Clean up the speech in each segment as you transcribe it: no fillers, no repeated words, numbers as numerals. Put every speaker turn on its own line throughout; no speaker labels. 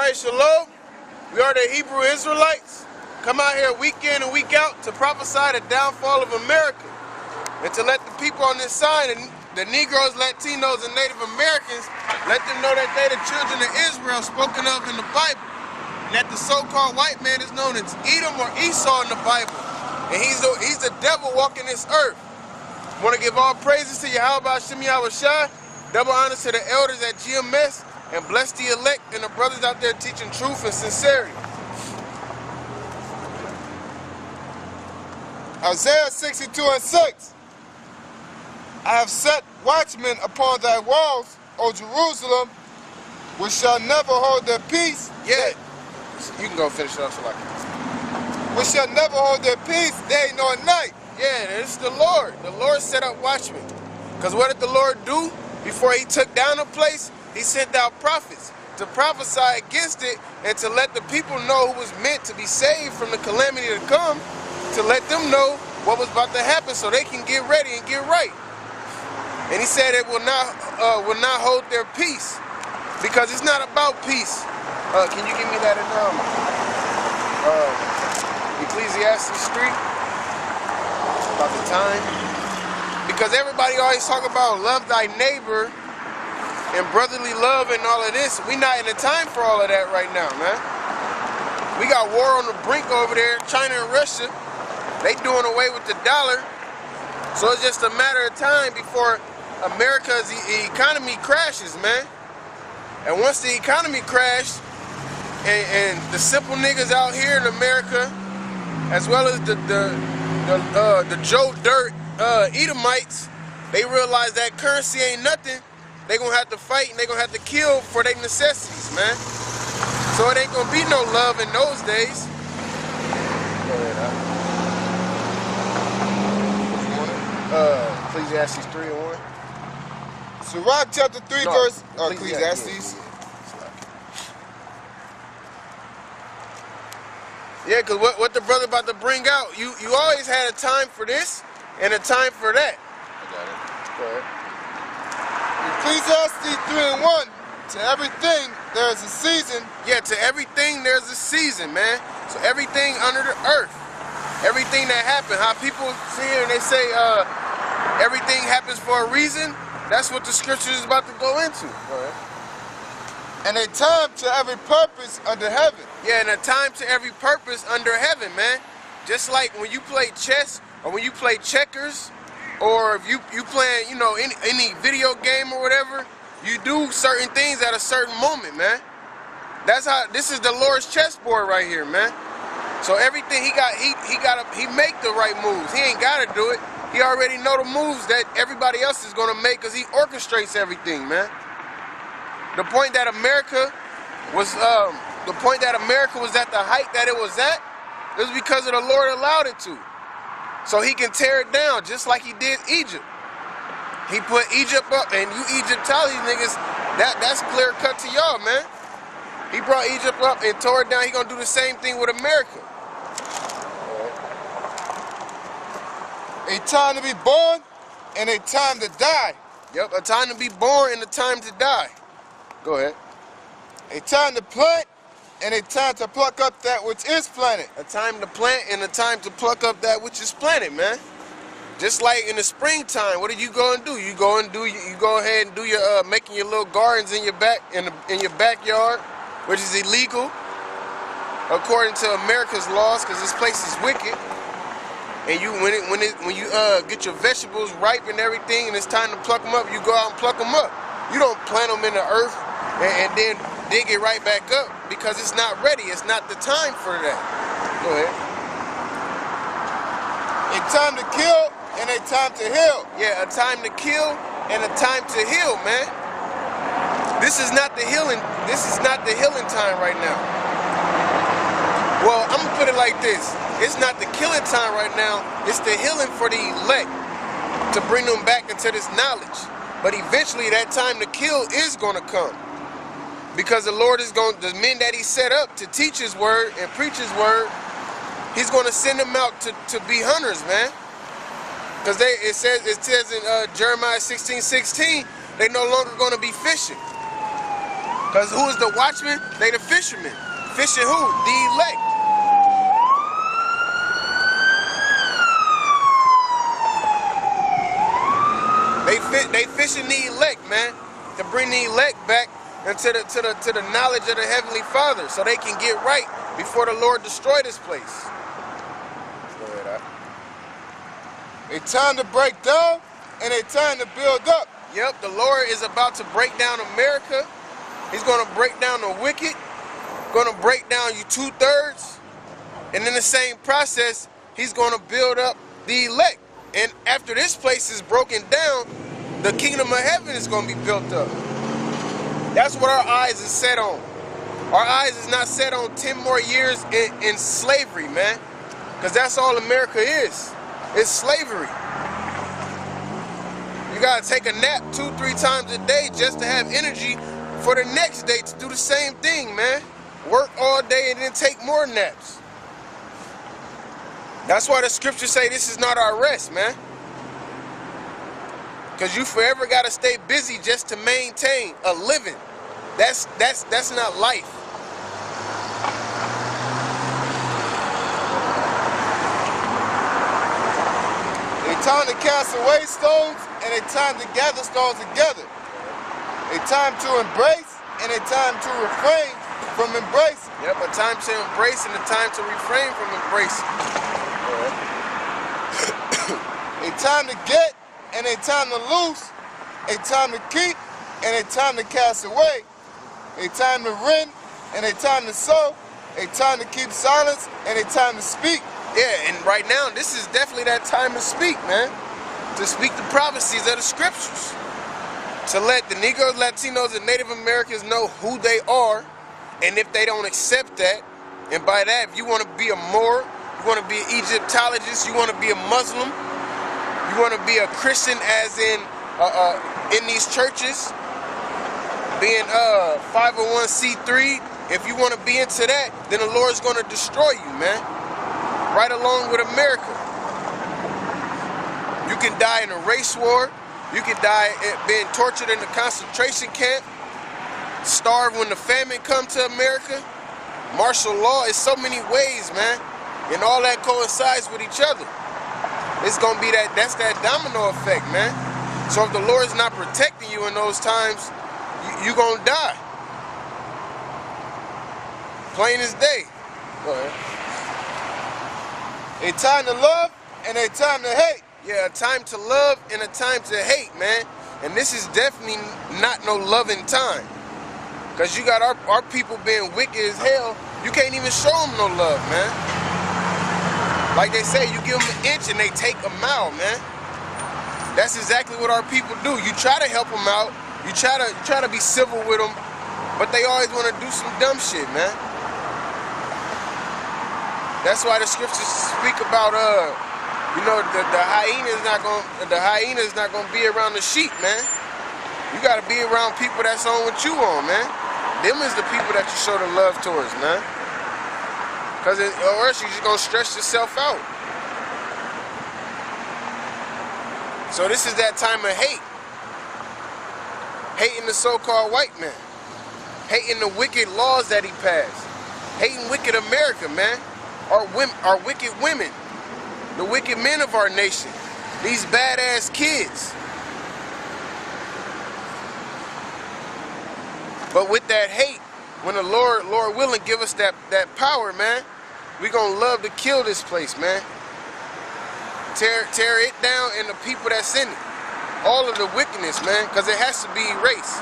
Shabbat Shalom. We are the Hebrew Israelites. Come out here week in and week out to prophesy the downfall of America and to let the people on this side, and the Negroes, Latinos, and Native Americans, let them know that they the children of Israel spoken of in the Bible, and that the so-called white man is known as Edom or Esau in the Bible, and he's the devil walking this earth. I want to give all praises to Yahweh Hashem Yahweh Shai, double honors to the elders at GMS, and bless the elect and the brothers out there teaching truth and sincerity.
Isaiah 62:6. I have set watchmen upon thy walls, O Jerusalem, which shall never hold their peace.
Yeah, you can go finish it up so like
Which shall never hold their peace day nor night.
Yeah, it's the Lord. The Lord set up watchmen. Because what did the Lord do before he took down a place? He sent out prophets to prophesy against it and to let the people know who was meant to be saved from the calamity to come, to let them know what was about to happen so they can get ready and get right. And he said it will not hold their peace, because it's not about peace. Can you give me that in Ecclesiastes 3? About the time. Because everybody always talk about love thy neighbor and brotherly love and all of this. We not in the time for all of that right now, man. We got war on the brink over there, China and Russia. They doing away with the dollar. So it's just a matter of time before America's economy crashes, man. And once the economy crashed, and the simple niggas out here in America, as well as the Joe Dirt Edomites, they realize that currency ain't nothing. They gonna have to fight and they gonna have to kill for their necessities, man. So it ain't gonna be no love in those days. Ecclesiastes 3:1.
Sirach chapter 3 verse Ecclesiastes.
Yeah, because what the brother about to bring out, you always had a time for this and a time for that.
I got it. Go ahead. Ecclesiastes 3:1. To everything there is a season.
Yeah, to everything there's a season, man. So everything under the earth, everything that happened, how people see it and they say everything happens for a reason. That's what the scripture is about to go into. Go ahead.
And a time to every purpose under heaven.
Yeah, and a time to every purpose under heaven, man. Just like when you play chess or when you play checkers, or if you playing, any video game or whatever, you do certain things at a certain moment, man. That's how this is the Lord's chessboard right here, man. So everything he make the right moves. He ain't gotta do it. He already know the moves that everybody else is gonna make, because he orchestrates everything, man. The point that America was at the height that it was at, is because of the Lord allowed it to. So he can tear it down just like he did Egypt. He put Egypt up, and you Egyptology niggas, that's clear cut to y'all, man. He brought Egypt up and tore it down. He gonna do the same thing with America.
A time to be born and a time to die.
Yep, a time to be born and a time to die. Go ahead.
A time to plant and a time to pluck up that which is planted.
A time to plant and a time to pluck up that which is planted, man. Just like in the springtime, what do you go and do? You go ahead and do your making your little gardens in your backyard, which is illegal according to America's laws, because this place is wicked. And when you get your vegetables ripe and everything, and it's time to pluck them up, you go out and pluck them up. You don't plant them in the earth and then dig it right back up, because it's not ready. It's not the time for that. Go ahead.
A time to kill and a time to heal.
Yeah, a time to kill and a time to heal, man. This is not the healing. This is not the healing time right now. Well, I'm gonna put it like this. It's not the killing time right now. It's the healing for the elect, to bring them back into this knowledge. But eventually that time to kill is gonna come, because the Lord is the men that he set up to teach his word and preach his word, he's gonna send them out to be hunters, man. Because it says in Jeremiah 16:16, they no longer gonna be fishing. Because who is the watchman? They the fishermen. Fishing who? The elect. They fishing the elect, man, to bring the elect back into the knowledge of the Heavenly Father, so they can get right before the Lord destroy this place. Go ahead,
It's time to break down and it's time to build up.
Yep, the Lord is about to break down America. He's going to break down the wicked, going to break down you 2/3, and in the same process, he's going to build up the elect. And after this place is broken down, the kingdom of heaven is going to be built up. That's what our eyes is set on. Our eyes is not set on 10 more years in slavery, man. Because that's all America is. It's slavery. You got to take a nap 2-3 times a day just to have energy for the next day to do the same thing, man. Work all day and then take more naps. That's why the scriptures say this is not our rest, man. Because you forever got to stay busy just to maintain a living. That's not life.
It's time to cast away stones and it's time to gather stones together. It's time to embrace and it's time to refrain from embracing.
Yep, a time to embrace and a time to refrain from embracing.
A time to get and a time to loose, a time to keep and a time to cast away, a time to rend and a time to sow, a time to keep silence and a time to speak.
Yeah, and right now, this is definitely that time to speak, man. To speak the prophecies of the scriptures. To let the Negroes, Latinos, and Native Americans know who they are, and if they don't accept that, and by that, if you want to be a Moor, you want to be an Egyptologist, you want to be a Muslim, you want to be a Christian as in these churches, being 501c3, if you want to be into that, then the Lord's going to destroy you, man. Right along with America. You can die in a race war. You can die being tortured in a concentration camp. Starve when the famine comes to America. Martial law is so many ways, man. And all that coincides with each other. It's gonna be that's that domino effect, man. So if the Lord's not protecting you in those times, you gonna die. Plain as day. Go ahead.
A time to love and a time to hate.
Yeah, a time to love and a time to hate, man. And this is definitely not no loving time. Because you got our people being wicked as hell. You can't even show them no love, man. Like they say, you give them an inch and they take a mile, man. That's exactly what our people do. You try to help them out. You try to be civil with them. But they always want to do some dumb shit, man. That's why the scriptures speak about you know, the hyena's not gonna be around the sheep, man. You gotta be around people that's on what you on, man. Them is the people that you show the love towards, man. Cause or else you just gonna stress yourself out. So this is that time of hate. Hating the so-called white man. Hating the wicked laws that he passed. Hating wicked America, man. Our wicked women. The wicked men of our nation. These badass kids. But with that hate, when the Lord willing, give us that power, man, we gonna love to kill this place, man. Tear it down and the people that's in it. All of the wickedness, man, because it has to be erased.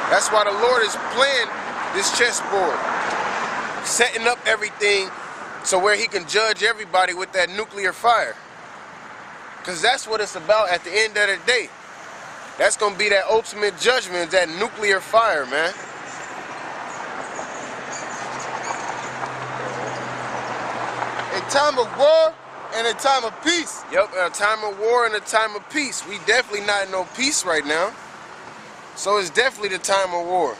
That's why the Lord is playing this chessboard. Setting up everything so where he can judge everybody with that nuclear fire. Because that's what it's about at the end of the day. That's going to be that ultimate judgment, that nuclear fire, man.
A time of war and a time of peace.
Yep, a time of war and a time of peace. We definitely not in no peace right now. So it's definitely the time of war.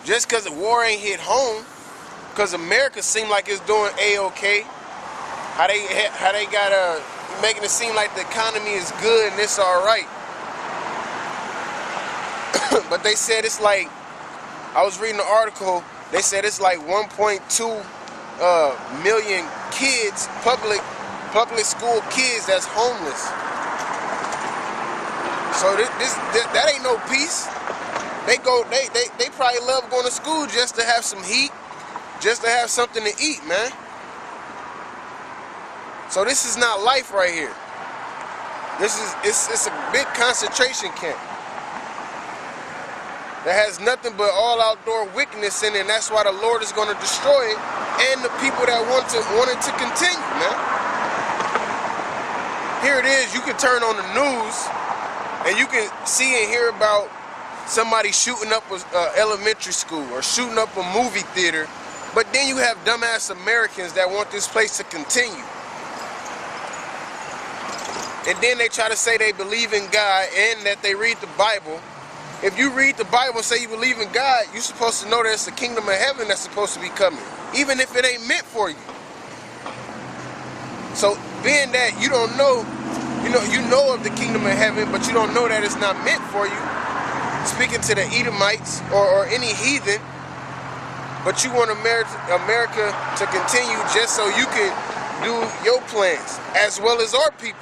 Just because the war ain't hit home, because America seem like it's doing A-OK. How they got making it seem like the economy is good and it's all right. But they said it's like I was reading an article. They said it's like 1.2 million kids, public school kids that's homeless. So that ain't no peace. They probably love going to school just to have some heat, just to have something to eat, man. So this is not life right here. It's a big concentration camp that has nothing but all outdoor wickedness in it, and that's why the Lord is going to destroy it, and the people that want it to continue, man. Here it is. You can turn on the news and you can see and hear about somebody shooting up an elementary school or shooting up a movie theater, but then you have dumbass Americans that want this place to continue. And then they try to say they believe in God and that they read the Bible. If you read the Bible and say you believe in God, you're supposed to know that it's the kingdom of heaven that's supposed to be coming, even if it ain't meant for you. So being that you don't know, you know of the kingdom of heaven, but you don't know that it's not meant for you, speaking to the Edomites or any heathen, but you want America to continue just so you can do your plans, as well as our people.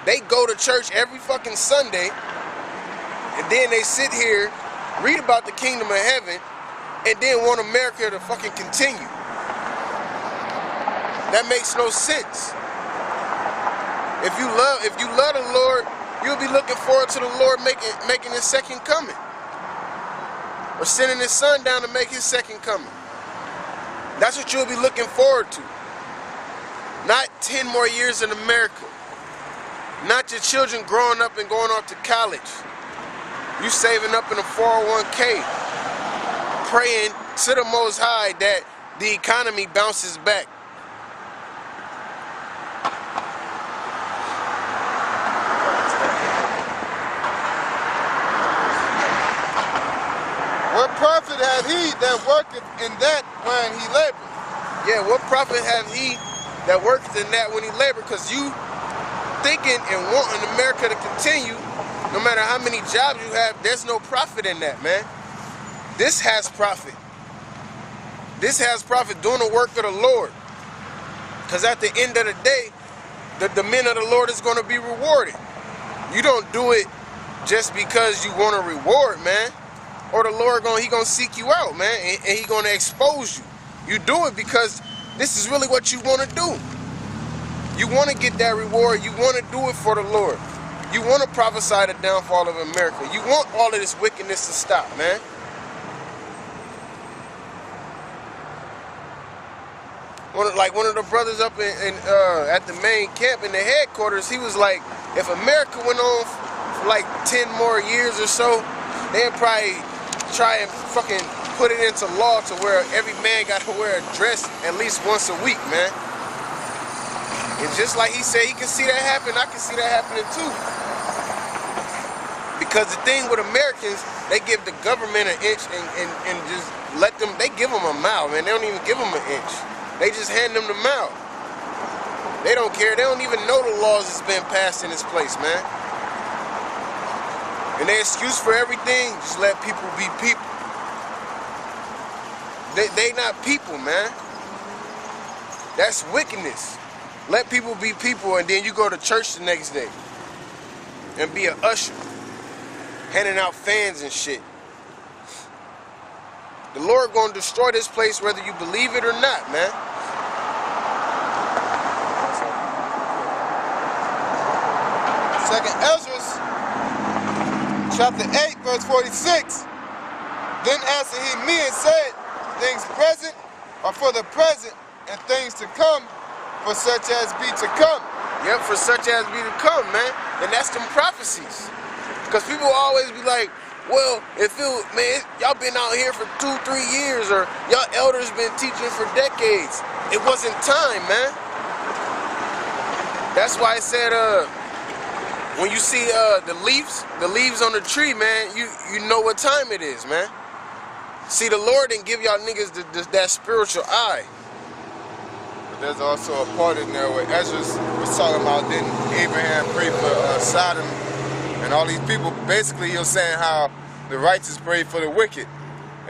They go to church every fucking Sunday, and then they sit here, read about the kingdom of heaven, and then want America to fucking continue. That makes no sense. If you love the Lord, you'll be looking forward to the Lord making his second coming, or sending his son down to make his second coming. That's what you'll be looking forward to. Not 10 more years in America. Not your children growing up and going off to college. You saving up in a 401k, praying to the Most High that the economy bounces back.
What profit hath he that worketh in that when he laboreth?
Yeah, what profit hath he that worketh in that when he laboreth? Because you thinking and wanting America to continue, no matter how many jobs you have, there's no profit in that, man. This has profit. This has profit, doing the work of the Lord. Because at the end of the day, the men of the Lord is going to be rewarded. You don't do it just because you want a reward, man. Or the Lord he gonna seek you out, man, and he gonna expose you. You do it because this is really what you want to do. You want to get that reward. You want to do it for the Lord. You want to prophesy the downfall of America. You want all of this wickedness to stop, man. One of the brothers up at the main camp in the headquarters, he was like, if America went on for like 10 more years or so, they'd probably try and fucking put it into law to where every man got to wear a dress at least once a week, man. And just like he said, he can see that happen, I can see that happening too. Because the thing with Americans, they give the government an inch and just let them, they give them a mile, man. They don't even give them an inch. They just hand them the mile. They don't care. They don't even know the laws that's been passed in this place, man. And their excuse for everything, just let people be people. They not people, man. That's wickedness. Let people be people, and then you go to church the next day and be an usher, handing out fans and shit. The Lord gonna destroy this place whether you believe it or not, man.
Second Ezra, chapter 8, verse 46. Then answered he me and said, things present are for the present, and things to come for such as be to come.
Yep, for such as be to come, man. And that's them prophecies. Because people always be like, well, man, y'all been out here for 2-3 years, or y'all elders been teaching for decades. It wasn't time, man. That's why I said, when you see the leaves on the tree, man, you know what time it is, man. See, the Lord didn't give y'all niggas that spiritual eye.
But there's also a part in there where Ezra was talking about, didn't Abraham pray for Sodom and all these people? Basically, he was saying how the righteous pray for the wicked.